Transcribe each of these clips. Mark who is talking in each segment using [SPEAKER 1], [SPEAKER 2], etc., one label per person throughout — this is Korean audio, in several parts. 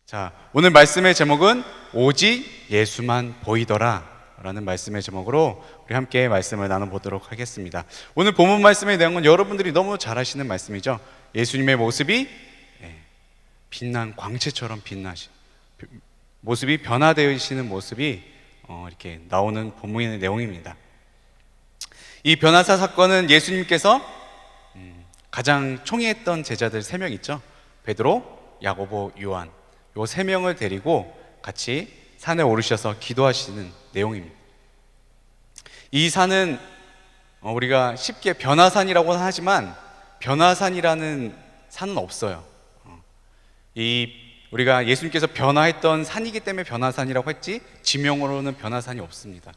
[SPEAKER 1] 자, 오늘 말씀의 제목은 오직 예수만 보이더라 라는 말씀의 제목으로 우리 함께 말씀을 나눠보도록 하겠습니다. 오늘 본문 말씀의 내용은 여러분들이 너무 잘 아시는 말씀이죠. 예수님의 모습이 빛난 광채처럼 모습이 변화되시는 모습이 이렇게 나오는 본문의 내용입니다. 이 변화사 사건은 예수님께서 가장 총애했던 제자들 3명 있죠. 베드로, 야고보, 요한, 요 3명을 데리고 같이 산에 오르셔서 기도하시는 내용입니다. 이 산은 우리가 쉽게 변화산이라고는 하지만 변화산이라는 산은 없어요. 우리가 예수님께서 변화했던 산이기 때문에 변화산이라고 했지 지명으로는 변화산이 없습니다.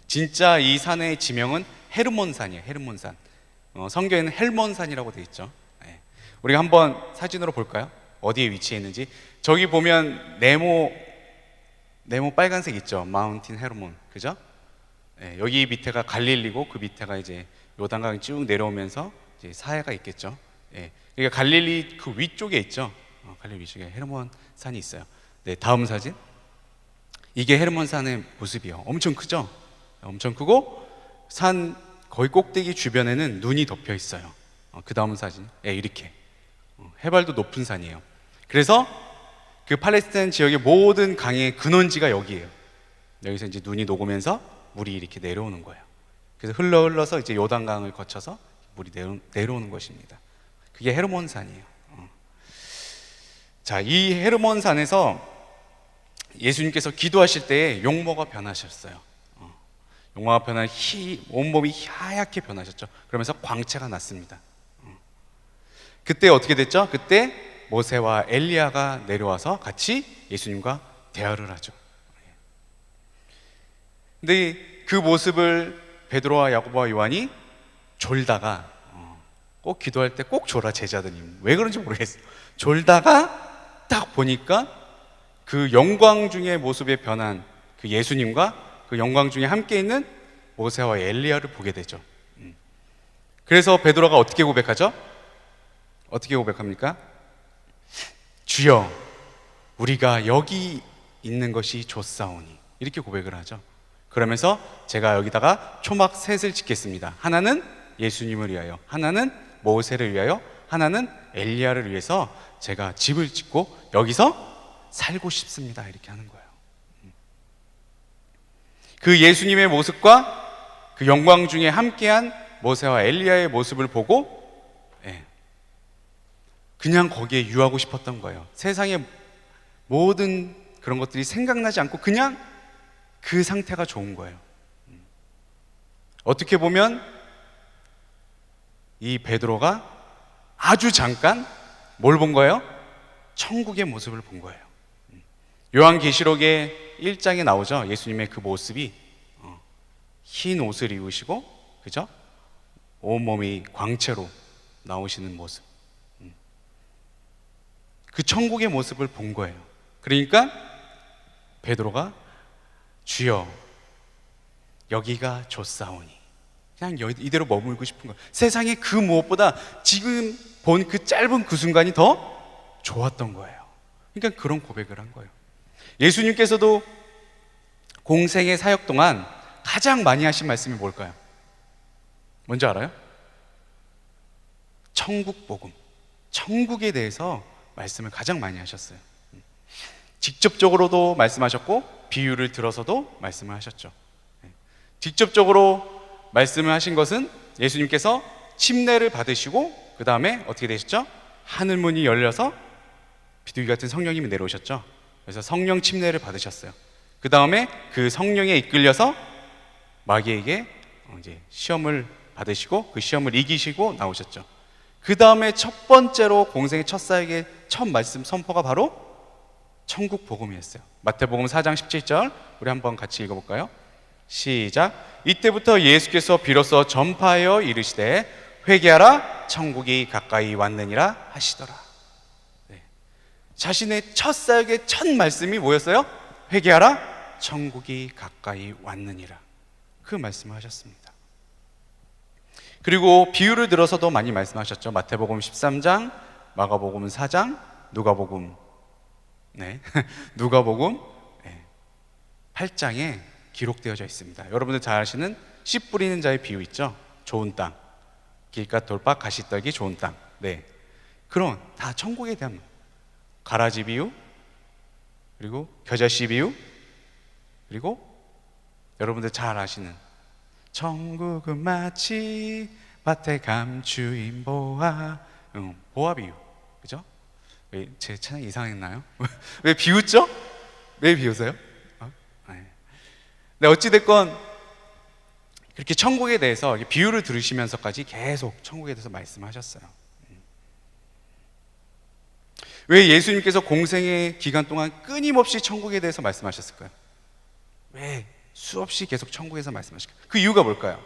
[SPEAKER 1] 진짜 이 산의 지명은 헤르몬산이에요. 헤르몬산. 성경에는 헬몬산이라고 되어 있죠. 우리가 한번 사진으로 볼까요? 어디에 위치해 있는지. 저기 보면 네모 빨간색 있죠. 마운틴 헤르몬, 그죠? 여기 밑에가 갈릴리고 그 밑에가 이제 요단강이 쭉 내려오면서 이제 사해가 있겠죠. 그러니까 갈릴리 그 위쪽에 있죠. 갈릴리 위쪽에 헤르몬 산이 있어요. 네, 다음 사진. 이게 헤르몬 산의 모습이요. 엄청 크죠? 엄청 크고 산 거의 꼭대기 주변에는 눈이 덮여 있어요. 그 다음 사진. 이렇게 해발도 높은 산이에요. 그래서 그 팔레스타인 지역의 모든 강의 근원지가 여기예요. 여기서 이제 눈이 녹으면서 물이 이렇게 내려오는 거예요. 그래서 흘러서 이제 요단강을 거쳐서 물이 내려오는 것입니다. 그게 헤르몬 산이에요. 자, 이 헤르몬 산에서 예수님께서 기도하실 때 용모가 변하셨어요. 용모가 변한 온몸이 하얗게 변하셨죠. 그러면서 광채가 났습니다. 그때 어떻게 됐죠? 그때 모세와 엘리야가 내려와서 같이 예수님과 대화를 하죠. 근데 그 모습을 베드로와 야고보와 요한이 졸다가 꼭 기도할 때 꼭 졸아, 제자들이. 왜 그런지 모르겠어요. 졸다가 딱 보니까 그 영광 중의 모습에 변한 그 예수님과 그 영광 중에 함께 있는 모세와 엘리야를 보게 되죠. 그래서 베드로가 어떻게 고백하죠? 어떻게 고백합니까? 주여, 우리가 여기 있는 것이 좋사오니, 이렇게 고백을 하죠. 그러면서 제가 여기다가 초막 셋을 짓겠습니다. 하나는 예수님을 위하여, 하나는 모세를 위하여, 하나는 엘리야를 위해서 제가 집을 짓고 여기서 살고 싶습니다. 이렇게 하는 거예요. 그 예수님의 모습과 그 영광 중에 함께한 모세와 엘리야의 모습을 보고 그냥 거기에 유하고 싶었던 거예요. 세상의 모든 그런 것들이 생각나지 않고 그냥 그 상태가 좋은 거예요. 어떻게 보면 이 베드로가 아주 잠깐 뭘 본 거예요? 천국의 모습을 본 거예요. 요한계시록의 1장에 나오죠. 예수님의 그 모습이 흰 옷을 입으시고, 그죠? 온몸이 광채로 나오시는 모습. 그 천국의 모습을 본 거예요. 그러니까 베드로가 주여, 여기가 좋사오니, 그냥 이대로 머물고 싶은 거예요. 세상에 그 무엇보다 지금 본 그 짧은 그 순간이 더 좋았던 거예요. 그러니까 그런 고백을 한 거예요. 예수님께서도 공생의 사역 동안 가장 많이 하신 말씀이 뭘까요? 뭔지 알아요? 천국 복음, 천국에 대해서 말씀을 가장 많이 하셨어요. 직접적으로도 말씀하셨고 비유를 들어서도 말씀을 하셨죠. 직접적으로 말씀을 하신 것은 예수님께서 침례를 받으시고 그 다음에 어떻게 되셨죠? 하늘문이 열려서 비둘기 같은 성령님이 내려오셨죠. 그래서 성령 침례를 받으셨어요. 그 다음에 그 성령에 이끌려서 마귀에게 이제 시험을 받으시고 그 시험을 이기시고 나오셨죠. 그 다음에 첫 번째로 공생의 첫 사역의 첫 말씀 선포가 바로 천국 복음이었어요. 마태복음 4장 17절 우리 한번 같이 읽어볼까요? 시작. 이때부터 예수께서 비로소 전파하여 이르시되 회개하라, 천국이 가까이 왔느니라 하시더라. 자신의 첫 사역의 첫 말씀이 뭐였어요? 회개하라, 천국이 가까이 왔느니라. 그 말씀을 하셨습니다. 그리고 비유를 들어서도 많이 말씀하셨죠. 마태복음 13장, 마가복음 4장, 누가복음 네. 누가복음 8장에 기록되어져 있습니다. 여러분들 잘 아시는 씨 뿌리는 자의 비유 있죠? 좋은 땅, 길가 돌박 가시떨기 좋은 땅. 네. 그런 다 천국에 대한 가라지 비유, 그리고 겨자씨 비유, 그리고 여러분들 잘 아시는 천국은 마치 밭에 감추인 보아, 보아 비유, 그죠? 왜 제 찬양 이상했나요? 왜 비웃죠? 왜 비웃어요? 네. 네, 어찌됐건 그렇게 천국에 대해서 비유를 들으시면서까지 계속 천국에 대해서 말씀하셨어요. 왜 예수님께서 공생의 기간 동안 끊임없이 천국에 대해서 말씀하셨을까요? 왜 수없이 계속 천국에서 말씀하실까요? 그 이유가 뭘까요?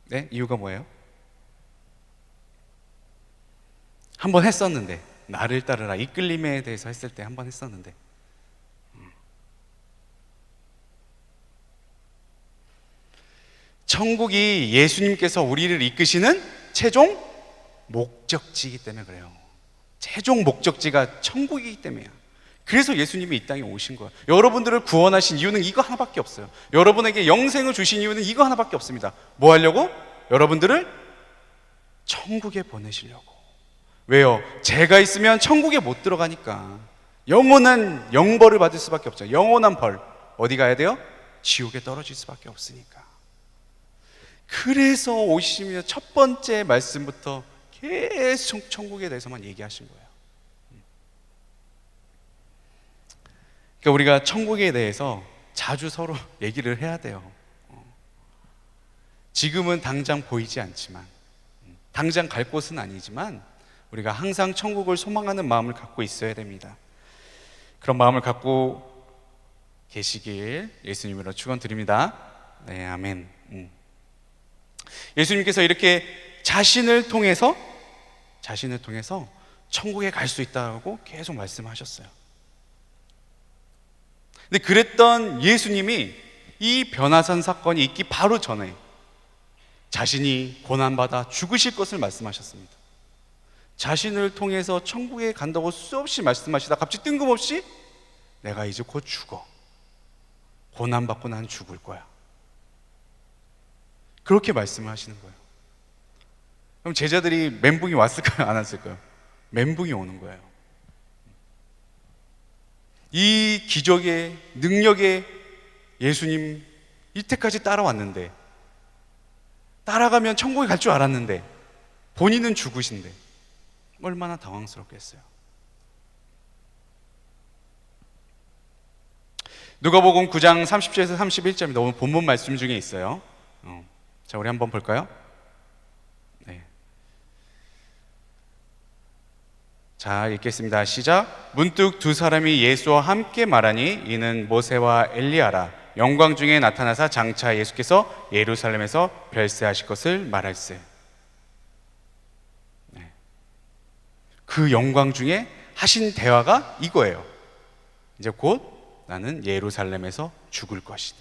[SPEAKER 1] 네? 이유가 뭐예요? 한 번 했었는데, 나를 따르라, 이끌림에 대해서 했을 때 한 번 했었는데, 천국이 예수님께서 우리를 이끄시는 최종 목적지이기 때문에 그래요. 최종 목적지가 천국이기 때문이야. 그래서 예수님이 이 땅에 오신 거예요. 여러분들을 구원하신 이유는 이거 하나밖에 없어요. 여러분에게 영생을 주신 이유는 이거 하나밖에 없습니다. 뭐 하려고? 여러분들을 천국에 보내시려고. 왜요? 제가 있으면 천국에 못 들어가니까. 영원한 영벌을 받을 수밖에 없죠. 영원한 벌. 어디 가야 돼요? 지옥에 떨어질 수밖에 없으니까. 그래서 오시면 첫 번째 말씀부터 계속 천국에 대해서만 얘기하신 거예요. 그러니까 우리가 천국에 대해서 자주 서로 얘기를 해야 돼요. 지금은 당장 보이지 않지만, 당장 갈 곳은 아니지만 우리가 항상 천국을 소망하는 마음을 갖고 있어야 됩니다. 그런 마음을 갖고 계시길 예수님으로 축원드립니다. 네, 아멘. 예수님께서 이렇게 자신을 통해서 천국에 갈 수 있다고 계속 말씀하셨어요. 근데 그랬던 예수님이 이 변화산 사건이 있기 바로 전에 자신이 고난받아 죽으실 것을 말씀하셨습니다. 자신을 통해서 천국에 간다고 수없이 말씀하시다 갑자기 뜬금없이 내가 이제 곧 죽어. 고난받고 난 죽을 거야. 그렇게 말씀을 하시는 거예요. 그럼 제자들이 멘붕이 왔을까요? 안 왔을까요? 멘붕이 오는 거예요. 이 기적의 능력의 예수님 이때까지 따라왔는데, 따라가면 천국에 갈 줄 알았는데 본인은 죽으신데 얼마나 당황스럽겠어요. 누가복음 9장 30절에서 31절이 너무 본문 말씀 중에 있어요. 자, 우리 한번 볼까요? 네. 자, 읽겠습니다. 시작. 문득 두 사람이 예수와 함께 말하니 이는 모세와 엘리야라. 영광 중에 나타나사 장차 예수께서 예루살렘에서 별세하실 것을 말할세. 네. 그 영광 중에 하신 대화가 이거예요. 이제 곧 나는 예루살렘에서 죽을 것이다.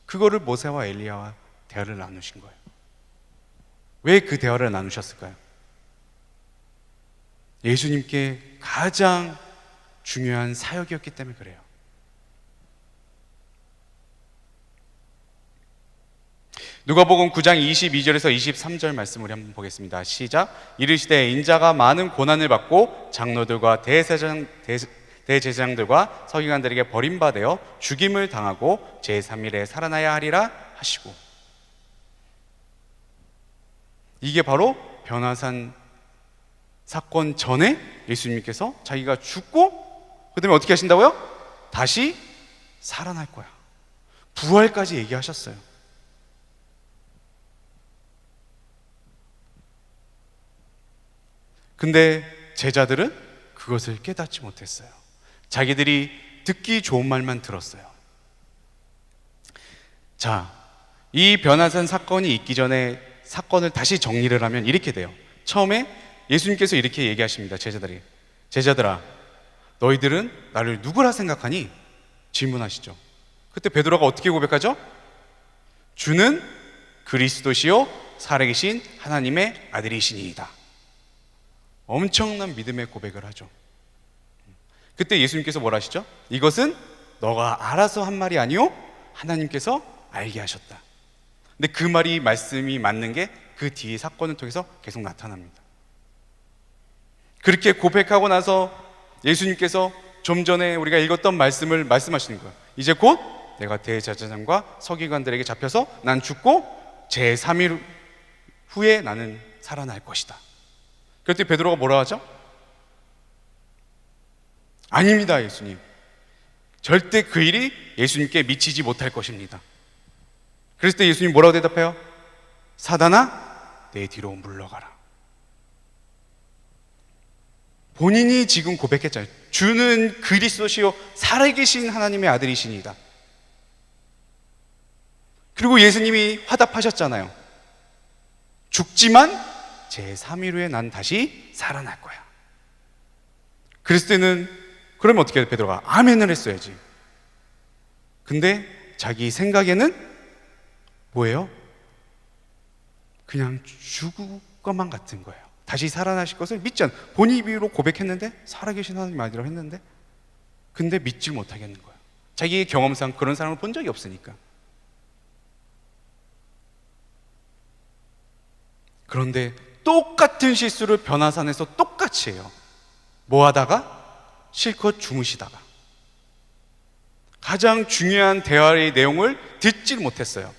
[SPEAKER 1] 그거를 모세와 엘리야와 대화를 나누신 거예요. 왜 그 대화를 나누셨을까요? 예수님께 가장 중요한 사역이었기 때문에 그래요. 누가복음 9장 22절에서 23절 말씀 우리 한번 보겠습니다. 시작. 이르시되 인자가 많은 고난을 받고 장로들과 대제사장들과 서기관들에게 버림받아 죽임을 당하고 제3일에 살아나야 하리라 하시고. 이게 바로 변화산 사건 전에 예수님께서 자기가 죽고 그 다음에 어떻게 하신다고요? 다시 살아날 거야. 부활까지 얘기하셨어요. 근데 제자들은 그것을 깨닫지 못했어요. 자기들이 듣기 좋은 말만 들었어요. 자, 이 변화산 사건이 있기 전에 사건을 다시 정리를 하면 이렇게 돼요. 처음에 예수님께서 이렇게 얘기하십니다. 제자들아, 너희들은 나를 누구라 생각하니? 질문하시죠. 그때 베드로가 어떻게 고백하죠? 주는 그리스도시요 살아계신 하나님의 아들이시니이다. 엄청난 믿음의 고백을 하죠. 그때 예수님께서 뭐라 하시죠? 이것은 너가 알아서 한 말이 아니요 하나님께서 알게 하셨다. 근데 그 말씀이 맞는 게 그 뒤의 사건을 통해서 계속 나타납니다. 그렇게 고백하고 나서 예수님께서 좀 전에 우리가 읽었던 말씀을 말씀하시는 거예요. 이제 곧 내가 대제사장과 서기관들에게 잡혀서 난 죽고 제3일 후에 나는 살아날 것이다. 그때 베드로가 뭐라 하죠? 아닙니다, 예수님. 절대 그 일이 예수님께 미치지 못할 것입니다. 그랬을 때 예수님 뭐라고 대답해요? 사단아, 내 뒤로 물러가라. 본인이 지금 고백했잖아요. 주는 그리스도시요 살아계신 하나님의 아들이시니다. 그리고 예수님이 화답하셨잖아요. 죽지만 제3일 후에 난 다시 살아날 거야. 그랬을 때는 그러면 어떻게 해야 돼? 베드로가 아멘을 했어야지. 근데 자기 생각에는 뭐예요? 그냥 죽을 것만 같은 거예요. 다시 살아나실 것을 믿지 않아. 본인 입으로 고백했는데 살아계신 하나님 아니라고 했는데 근데 믿지 못하겠는 거예요. 자기의 경험상 그런 사람을 본 적이 없으니까. 그런데 똑같은 실수를 변화산에서 똑같이 해요. 뭐 하다가? 실컷 주무시다가. 가장 중요한 대화의 내용을 듣질 못했어요.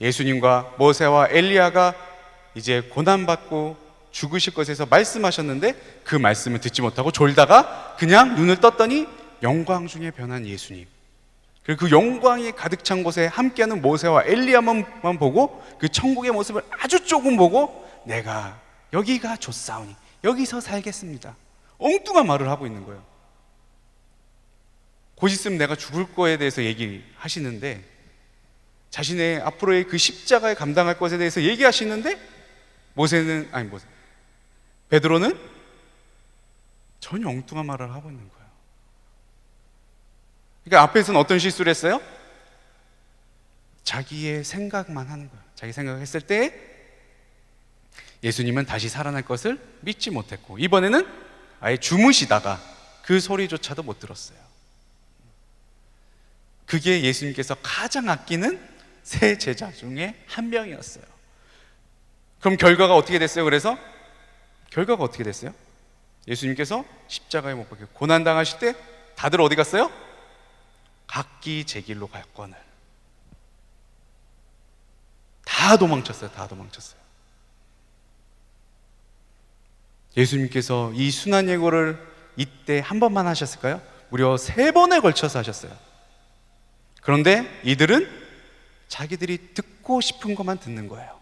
[SPEAKER 1] 예수님과 모세와 엘리야가 이제 고난받고 죽으실 것에서 말씀하셨는데 그 말씀을 듣지 못하고 졸다가 그냥 눈을 떴더니 영광 중에 변한 예수님, 그리고 그 영광이 가득 찬 곳에 함께하는 모세와 엘리야만 보고 그 천국의 모습을 아주 조금 보고 내가 여기가 좋사오니 여기서 살겠습니다. 엉뚱한 말을 하고 있는 거예요. 곧 있으면 내가 죽을 거에 대해서 얘기하시는데 자신의 앞으로의 그 십자가에 감당할 것에 대해서 얘기하시는데 베드로는 전혀 엉뚱한 말을 하고 있는 거예요. 그러니까 앞에서는 어떤 실수를 했어요? 자기의 생각만 하는 거예요. 자기 생각했을 때 예수님은 다시 살아날 것을 믿지 못했고, 이번에는 아예 주무시다가 그 소리조차도 못 들었어요. 그게 예수님께서 가장 아끼는 세 제자 중에 한 명이었어요. 그럼 결과가 어떻게 됐어요? 그래서 결과가 어떻게 됐어요? 예수님께서 십자가에 못 박혀 고난당하실 때 다들 어디 갔어요? 각기 제 길로 갔거늘. 다 도망쳤어요. 다 도망쳤어요. 예수님께서 이 순환 예고를 이때 한 번만 하셨을까요? 무려 3번에 걸쳐서 하셨어요. 그런데 이들은 자기들이 듣고 싶은 것만 듣는 거예요.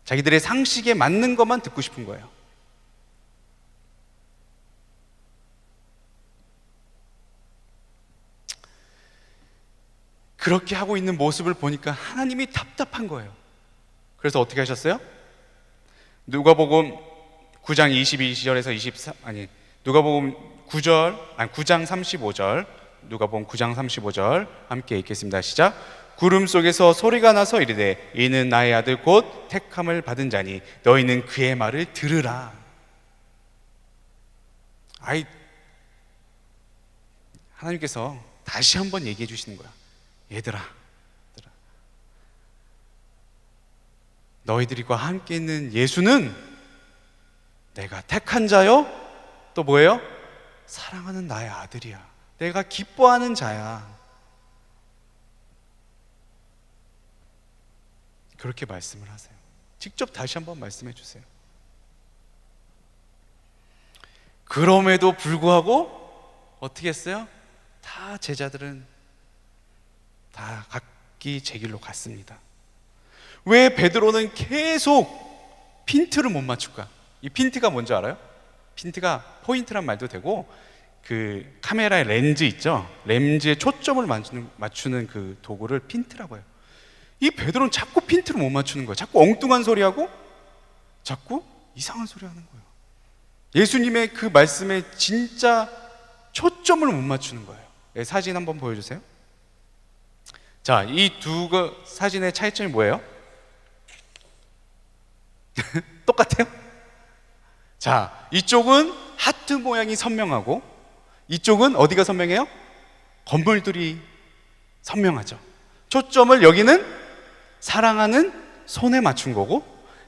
[SPEAKER 1] 자기들의 상식에 맞는 것만 듣고 싶은 거예요. 그렇게 하고 있는 모습을 보니까 하나님이 답답한 거예요. 그래서 어떻게 하셨어요? 누가복음 9장 22절에서 9장 35절, 누가복음 9장 35절 함께 읽겠습니다. 시작. 구름 속에서 소리가 나서 이르되 이는 나의 아들 곧 택함을 받은 자니 너희는 그의 말을 들으라. 하나님께서 다시 한번 얘기해 주시는 거야. 얘들아, 너희들과 함께 있는 예수는 내가 택한 자요, 또 뭐예요? 사랑하는 나의 아들이야. 내가 기뻐하는 자야. 그렇게 말씀을 하세요. 직접 다시 한번 말씀해 주세요. 그럼에도 불구하고 어떻게 했어요? 다 제자들은 다 각기 제 길로 갔습니다. 왜 베드로는 계속 핀트를 못 맞출까? 이 핀트가 뭔지 알아요? 핀트가 포인트란 말도 되고 그 카메라의 렌즈 있죠? 렌즈에 초점을 맞추는 그 도구를 핀트라고 해요. 이 베드로는 자꾸 핀트를 못 맞추는 거예요. 자꾸 엉뚱한 소리하고 자꾸 이상한 소리 하는 거예요. 예수님의 그 말씀에 진짜 초점을 못 맞추는 거예요. 네, 사진 한번 보여주세요. 자, 이 두 사진의 차이점이 뭐예요? 똑같아요? 자, 이쪽은 하트 모양이 선명하고 이쪽은 어디가 선명해요? 건물들이 선명하죠. 초점을 여기는 사랑하는 손에 맞춘 거고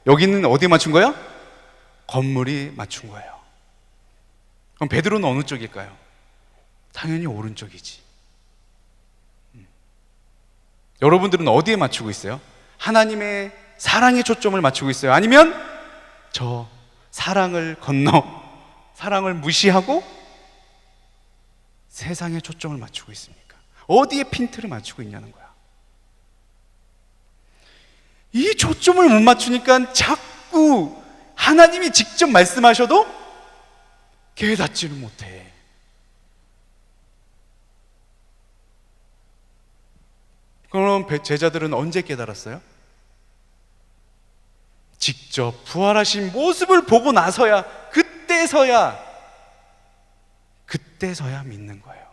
[SPEAKER 1] 여기는 어디에 맞춘 거예요? 건물이 맞춘 거예요. 그럼 베드로는 어느 쪽일까요? 당연히 오른쪽이지. 여러분들은 어디에 맞추고 있어요? 하나님의 사랑에 초점을 맞추고 있어요? 아니면 저 사랑을 건너 사랑을 무시하고 세상에 초점을 맞추고 있습니까? 어디에 핀트를 맞추고 있냐는 거야. 이 초점을 못 맞추니까 자꾸 하나님이 직접 말씀하셔도 깨닫지를 못해. 그럼 제자들은 언제 깨달았어요? 직접 부활하신 모습을 보고 나서야, 그때서야 믿는 거예요.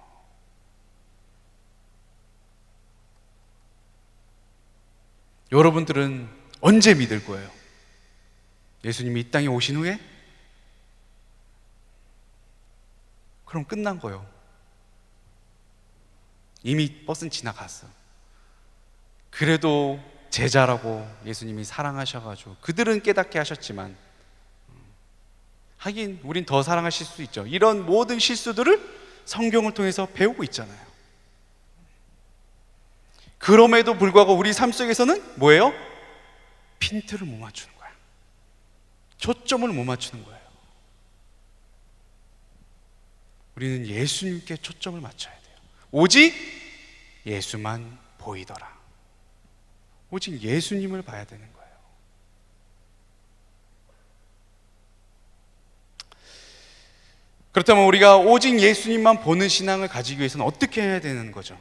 [SPEAKER 1] 여러분들은 언제 믿을 거예요? 예수님이 이 땅에 오신 후에? 그럼 끝난 거예요. 이미 버스는 지나갔어. 그래도 제자라고 예수님이 사랑하셔가지고 그들은 깨닫게 하셨지만 하긴 우린 더 사랑하실 수 있죠. 이런 모든 실수들을 성경을 통해서 배우고 있잖아요. 그럼에도 불구하고 우리 삶 속에서는 뭐예요? 핀트를 못 맞추는 거야. 초점을 못 맞추는 거예요. 우리는 예수님께 초점을 맞춰야 돼요. 오직 예수만 보이더라. 오직 예수님을 봐야 되는 거예요. 그렇다면 우리가 오직 예수님만 보는 신앙을 가지기 위해서는 어떻게 해야 되는 거죠?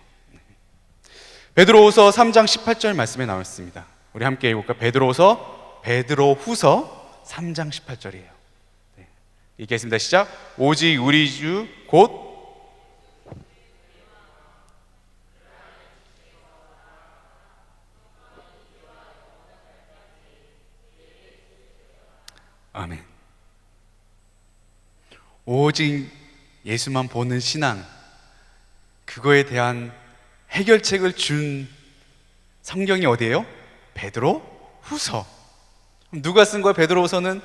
[SPEAKER 1] 베드로후서 3장 18절 말씀에 나와 있습니다. 우리 함께 읽어볼까요? 베드로후서 3장 18절이에요. 네. 읽겠습니다. 시작. 오직 우리 주 곧 아멘. 오직 예수만 보는 신앙, 그거에 대한 해결책을 준 성경이 어디예요? 베드로후서. 누가 쓴 거예요? 베드로후서는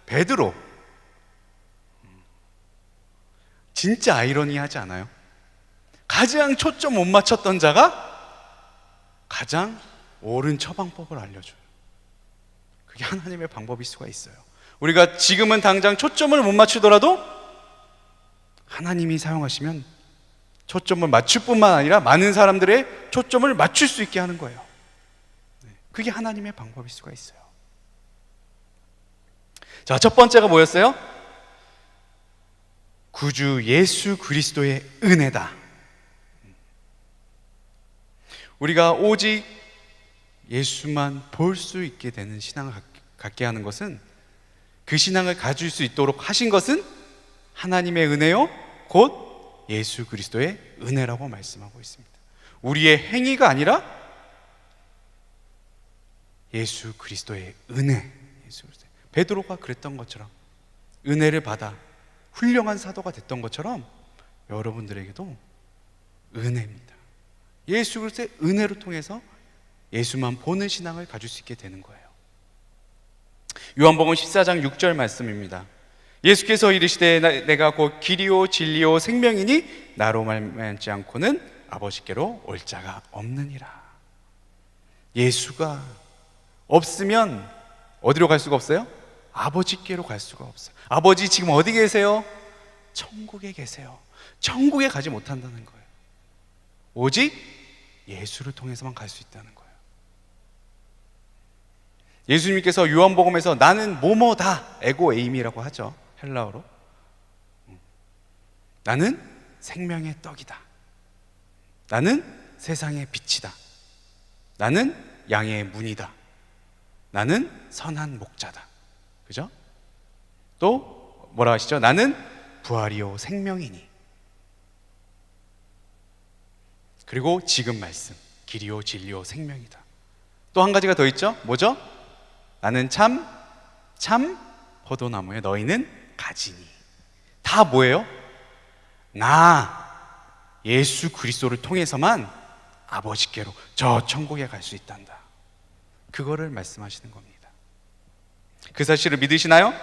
[SPEAKER 1] 베드로. 진짜 아이러니하지 않아요? 가장 초점 못 맞췄던 자가 가장 옳은 처방법을 알려줘요. 그게 하나님의 방법일 수가 있어요. 우리가 지금은 당장 초점을 못 맞추더라도 하나님이 사용하시면 초점을 맞출 뿐만 아니라 많은 사람들의 초점을 맞출 수 있게 하는 거예요. 그게 하나님의 방법일 수가 있어요. 자, 첫 번째가 뭐였어요? 구주 예수 그리스도의 은혜다. 우리가 오직 예수만 볼 수 있게 되는 신앙을 갖게 하는 것은, 그 신앙을 가질 수 있도록 하신 것은 하나님의 은혜요, 곧 예수 그리스도의 은혜라고 말씀하고 있습니다. 우리의 행위가 아니라 예수 그리스도의 은혜. 베드로가 그랬던 것처럼, 은혜를 받아 훌륭한 사도가 됐던 것처럼 여러분들에게도 은혜입니다. 예수 그리스도의 은혜로 통해서 예수만 보는 신앙을 가질 수 있게 되는 거예요. 요한복음 14장 6절 말씀입니다. 예수께서 이르시되 내가 곧 길이요 진리요 생명이니 나로 말미암지 않고는 아버지께로 올 자가 없느니라. 예수가 없으면 어디로 갈 수가 없어요? 아버지께로 갈 수가 없어요. 아버지 지금 어디 계세요? 천국에 계세요. 천국에 가지 못한다는 거예요. 오직 예수를 통해서만 갈 수 있다는 거예요. 예수님께서 요한복음에서 나는 뭐뭐다, 에고 에임이라고 하죠, 헬라어로. 나는 생명의 떡이다. 나는 세상의 빛이다. 나는 양의 문이다. 나는 선한 목자다. 그죠? 또 뭐라 하시죠? 나는 부활이요 생명이니. 그리고 지금 말씀, 길이요 진리요 생명이다. 또 한 가지가 더 있죠? 뭐죠? 나는 참 포도나무에 너희는 가지니. 다 뭐예요? 나 예수 그리스도를 통해서만 아버지께로 저 천국에 갈 수 있단다. 그거를 말씀하시는 겁니다. 그 사실을 믿으시나요?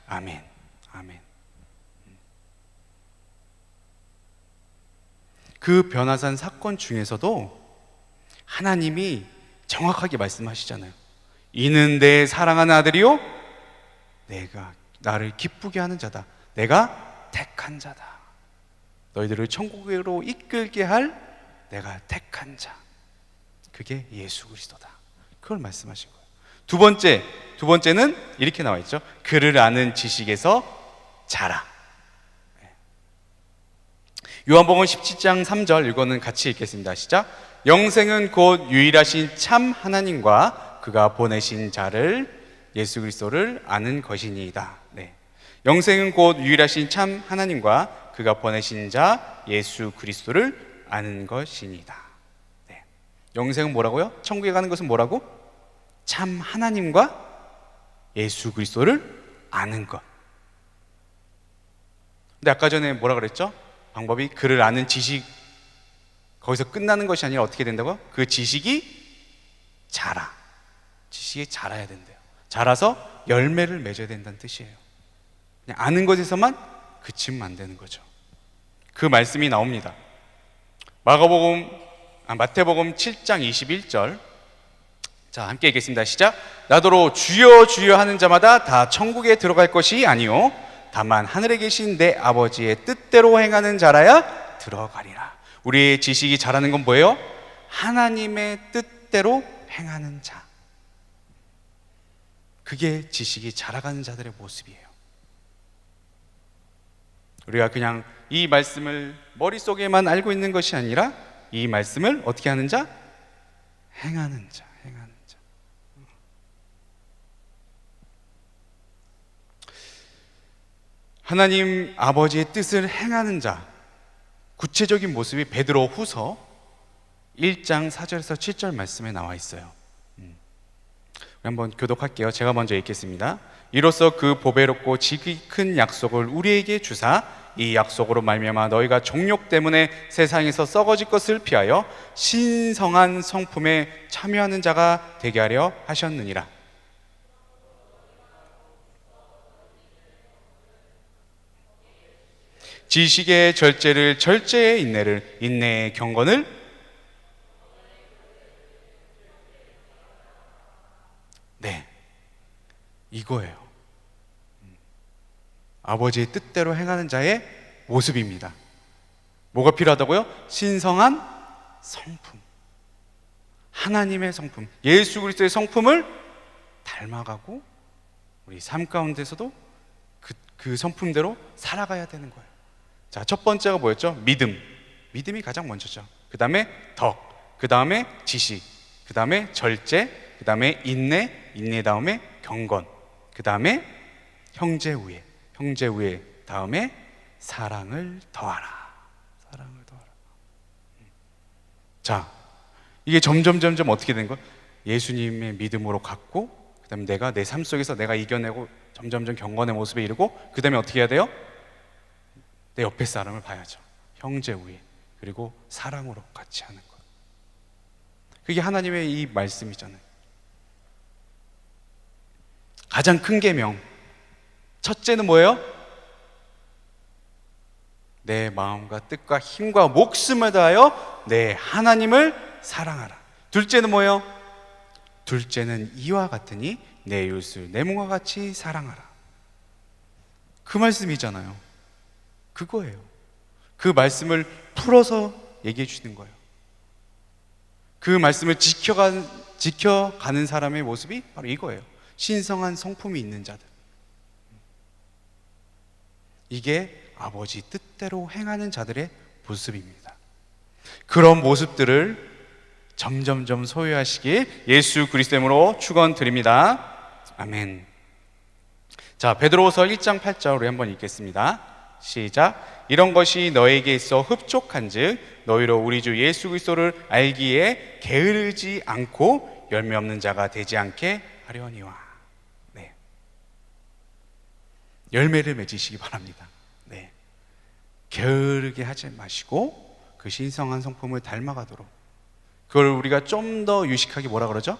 [SPEAKER 1] 아멘. 아멘. 그 변화산 사건 중에서도 하나님이 정확하게 말씀하시잖아요. 이는 내 사랑하는 아들이요 내가 나를 기쁘게 하는 자다. 내가 택한 자다. 너희들을 천국으로 이끌게 할 내가 택한 자. 그게 예수 그리스도다. 그걸 말씀하신 거예요. 두 번째는 이렇게 나와 있죠. 그를 아는 지식에서 자라. 요한복음 17장 3절 이거는 같이 읽겠습니다. 시작. 영생은 곧 유일하신 참 하나님과 그가 보내신 자를 예수 그리스도를 아는 것이니이다. 네. 영생은 곧 유일하신 참 하나님과 그가 보내신 자 예수 그리스도를 아는 것이니이다. 네. 영생은 뭐라고요? 천국에 가는 것은 뭐라고? 참 하나님과 예수 그리스도를 아는 것. 근데 아까 전에 뭐라 그랬죠? 방법이 그를 아는 지식, 거기서 끝나는 것이 아니라 어떻게 된다고? 그 지식이 자라. 지식이 자라야 된대요. 자라서 열매를 맺어야 된다는 뜻이에요. 그냥 아는 것에서만 그치면 안 되는 거죠. 그 말씀이 나옵니다. 마태복음 7장 21절. 자, 함께 읽겠습니다. 시작. 나더러 주여 주여 하는 자마다 다 천국에 들어갈 것이 아니요 다만 하늘에 계신 내 아버지의 뜻대로 행하는 자라야 들어가리라. 우리의 지식이 자라는 건 뭐예요? 하나님의 뜻대로 행하는 자. 그게 지식이 자라가는 자들의 모습이에요. 우리가 그냥 이 말씀을 머릿속에만 알고 있는 것이 아니라 이 말씀을 어떻게 하는 자? 행하는 자. 행하는 자. 하나님 아버지의 뜻을 행하는 자. 구체적인 모습이 베드로 후서 1장 4절에서 7절 말씀에 나와 있어요. 한번 교독할게요. 제가 먼저 읽겠습니다. 이로써 그 보배롭고 지극히 큰 약속을 우리에게 주사 이 약속으로 말미암아 너희가 정욕 때문에 세상에서 썩어질 것을 피하여 신성한 성품에 참여하는 자가 되게 하려 하셨느니라. 지식의 절제를 절제의 인내를 인내의 경건을 네, 이거예요. 아버지의 뜻대로 행하는 자의 모습입니다. 뭐가 필요하다고요? 신성한 성품, 하나님의 성품, 예수 그리스도의 성품을 닮아가고 우리 삶 가운데서도 그 성품대로 살아가야 되는 거예요. 자, 첫 번째가 뭐였죠? 믿음이 가장 먼저죠. 그 다음에 덕, 그 다음에 지식, 그 다음에 절제, 그 다음에 인내 다음에 경건, 그 다음에 형제우애 다음에 사랑을 더하라. 자, 이게 점점 어떻게 된 거야? 예수님의 믿음으로 갔고, 그 다음에 내가 내 삶 속에서 내가 이겨내고 점점 경건의 모습에 이르고, 그 다음에 어떻게 해야 돼요? 내 옆에 사람을 봐야죠. 형제우애, 그리고 사랑으로 같이 하는 것. 그게 하나님의 이 말씀이잖아요. 가장 큰 계명, 첫째는 뭐예요? 내 마음과 뜻과 힘과 목숨을 다하여 내 하나님을 사랑하라. 둘째는 뭐예요? 둘째는 이와 같으니 내 이웃을 내 몸과 같이 사랑하라. 그 말씀이잖아요. 그거예요. 그 말씀을 풀어서 얘기해 주시는 거예요. 그 말씀을 지켜가는 사람의 모습이 바로 이거예요. 신성한 성품이 있는 자들. 이게 아버지 뜻대로 행하는 자들의 모습입니다. 그런 모습들을 점점 소유하시길 예수 그리스도의 이름으로 축원드립니다. 아멘. 자, 베드로후서 1장 8절 우리 한번 읽겠습니다. 시작. 이런 것이 너에게 있어 흡족한즉 너희로 우리 주 예수 그리스도를 알기에 게으르지 않고 열매 없는 자가 되지 않게 하려니와. 네. 열매를 맺으시기 바랍니다. 네. 게으르게 하지 마시고 그 신성한 성품을 닮아가도록, 그걸 우리가 좀 더 유식하게 뭐라 그러죠?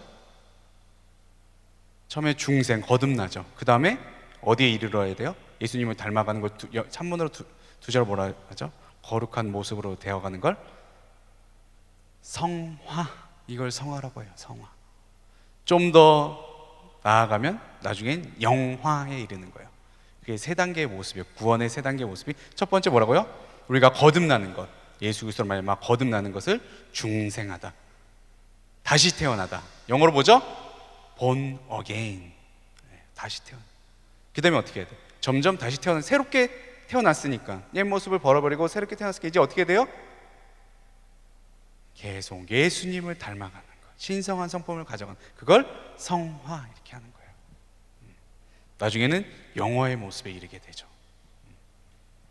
[SPEAKER 1] 처음에 중생, 거듭나죠. 그 다음에 어디에 이르러야 돼요? 예수님을 닮아가는 걸 산문으로 두 절 뭐라 하죠? 거룩한 모습으로 되어가는 걸 성화, 이걸 성화라고 해요. 성화. 좀 더 나아가면 나중엔 영화에 이르는 거예요. 그게 세 단계의 모습이에요. 구원의 세 단계의 모습이, 첫 번째 뭐라고요? 우리가 거듭나는 것, 예수 그리스도로 말미암아 거듭나는 것을 중생하다, 다시 태어나다. 영어로 뭐죠? born again. 다시 태어나. 그 다음에 어떻게 해야 돼? 점점 다시 태어나, 새롭게 태어났으니까, 옛 모습을 버려버리고 새롭게 태어났으니까 이제 어떻게 돼요? 계속 예수님을 닮아가는 것, 신성한 성품을 가져가는, 그걸 성화 이렇게 하는 거예요. 나중에는 영화의 모습에 이르게 되죠.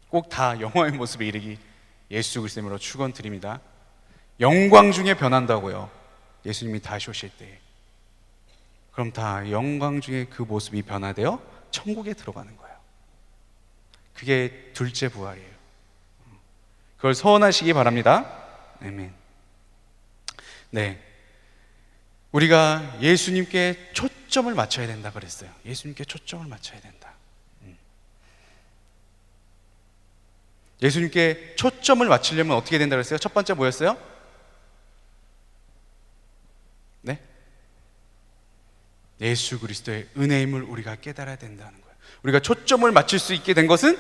[SPEAKER 1] 꼭 다 영화의 모습에 이르기 예수 그리스도로 축원드립니다. 영광 중에 변한다고요. 예수님이 다시 오실 때. 그럼 다 영광 중에 그 모습이 변화되어 천국에 들어가는 거예요. 그게 둘째 부활이에요. 그걸 소원하시기 바랍니다. 아멘. 네, 우리가 예수님께 초점을 맞춰야 된다 그랬어요. 예수님께 초점을 맞춰야 된다. 예수님께 초점을 맞추려면 어떻게 된다 그랬어요? 첫 번째 뭐였어요? 네? 예수 그리스도의 은혜임을 우리가 깨달아야 된다는 거예요. 우리가 초점을 맞출 수 있게 된 것은,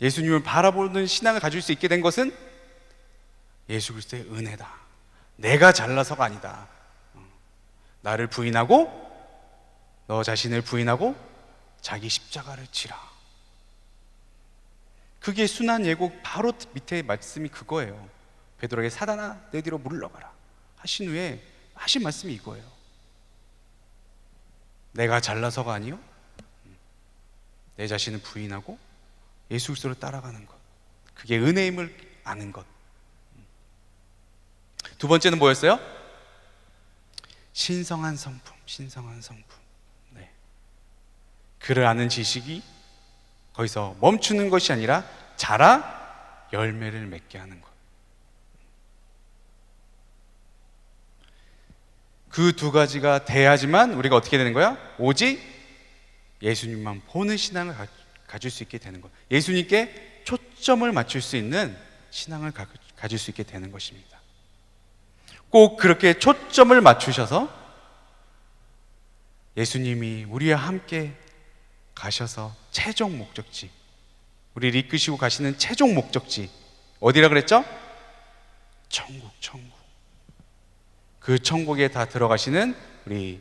[SPEAKER 1] 예수님을 바라보는 신앙을 가질 수 있게 된 것은 예수 그리스도의 은혜다. 내가 잘나서가 아니다. 나를 부인하고, 너 자신을 부인하고 자기 십자가를 지라. 그게 순환 예고 바로 밑에 말씀이 그거예요. 베드로에게 사단아 내 뒤로 물러가라 하신 후에 하신 말씀이 이거예요. 내가 잘나서가 아니요, 내 자신을 부인하고 예수 그리스도를 따라가는 것, 그게 은혜임을 아는 것. 두 번째는 뭐였어요? 신성한 성품, 신성한 성품. 네. 그를 아는 지식이 거기서 멈추는 것이 아니라 자라 열매를 맺게 하는 것. 그 두 가지가 돼야지만 우리가 어떻게 되는 거야? 오직 예수님만 보는 신앙을 가질 수 있게 되는 것. 예수님께 초점을 맞출 수 있는 신앙을 가질 수 있게 되는 것입니다. 꼭 그렇게 초점을 맞추셔서 예수님이 우리와 함께 가셔서 최종 목적지, 우리를 이끄시고 가시는 최종 목적지 어디라 그랬죠? 천국, 천국. 그 천국에 다 들어가시는 우리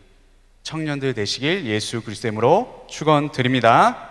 [SPEAKER 1] 청년들 되시길 예수 그리스도의 이름으로 축원드립니다.